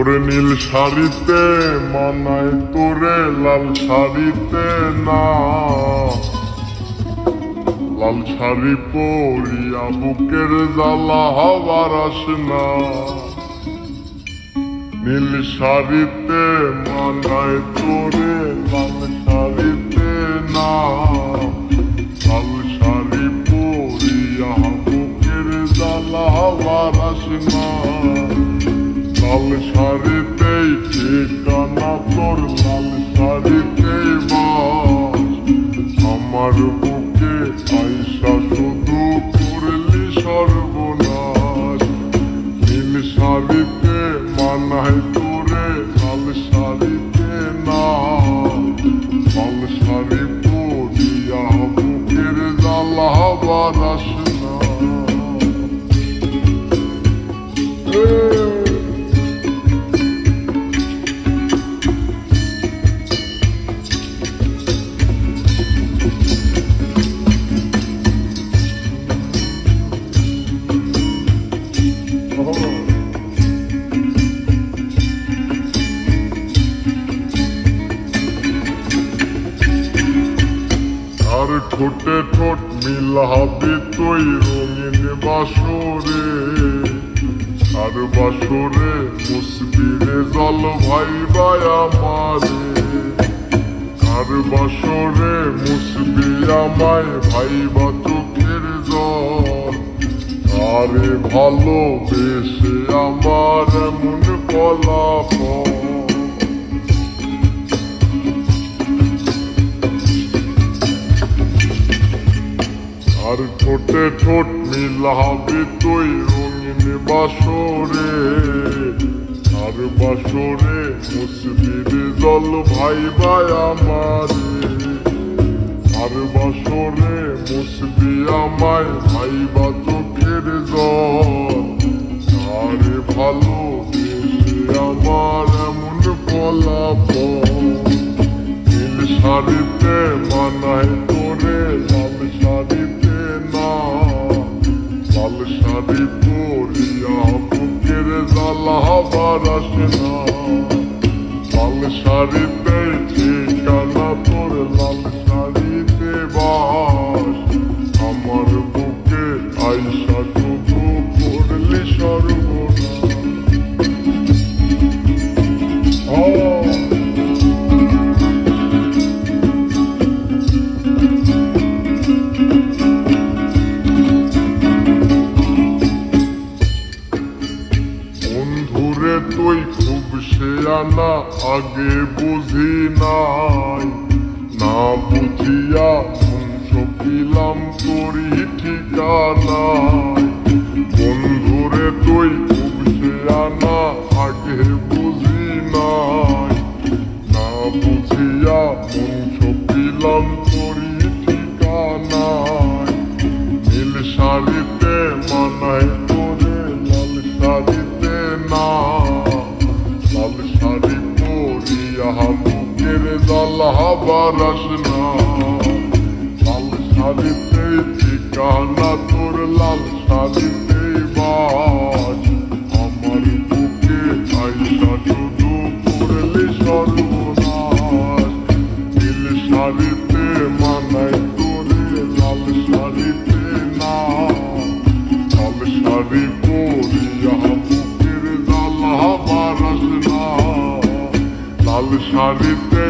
নীল শাড়িতে মানায় তোরে লাল শাড়িতে না। লাল শাড়ি পরিয়া বুকের জ্বালা হবার আসে না। নীল শাড়িতে মানায় তোরে লাল শাড়িতে না। লাল শাড়ি পরিয়া বুকের জ্বালা হবার আসে না। লাল শাড়িতেই ঠিকানা তোর, লাল শাড়িতেই বাস। আমার বুকে আইসা শুধু করলি সর্বনাশ। নীল শাড়িতে মানায় তোরে লাল শাড়িতে না। লাল শাড়ি পরিয়া বুকের জ্বালা হবার আসে না। আর ঠোঁটে ঠোঁট মিলাবি তুই রঙিন বাসরে। আর বাসরে মুসবিরে জল ভাইবাই আমারে। আর বাসরে মুসবি আমায় ভাইবা চোখের জল। আরে ভালোবেসে আমার মন ফলাফল। আর ঠোঁটে ঠোঁট মিলাবি তুই রঙিন বাসরে। আর বাসরে মুসবিরে জল ভাইবাই আমারে। আর বাসরে মুসবি আমায় ভাইবা চোখের জল। আরে ভালোবেসে আমার এমন ফলাফল। নীল শাড়িতে মানায় তোরে লাল শাড়িতে না। লাল শাড়ি পরিয়া বুকের জ্বালা হবার আসে না। লাল শাড়িতে ঠিকানা তোর, লাল শাড়িতে বাস। আমার বুকে আইসা শুধু করলি সর্বনাশ। বন্ধুরে তুই খুব শেয়ানা, আগে বুঝি নাই। না বুঝিয়া মন সকিলাম তোরই ঠিকানায়। বন্ধুরে তুই খুব শেয়ানা, আগে বুঝি নাই। না বুঝিয়া মন সকিলাম তোরই ঠিকানায়। নীল শাড়িতে মানায় তোরে লাল শাড়িতে না। লাল শাড়ি পরিয়া বুকের জ্বালা হবার আসে না। লাল শাড়িতে ঠিকানা তোর, লাল শাড়িতে বাস। আমার বুকে আইসা শুধু করলি সর্বনাশ। নীল শাড়িতে মানায় তোরে লাল শাড়িতে না। লাল শাড়ি পরিয়া বুকের জ্বালা হবার আসে না। লাল শাড়িতে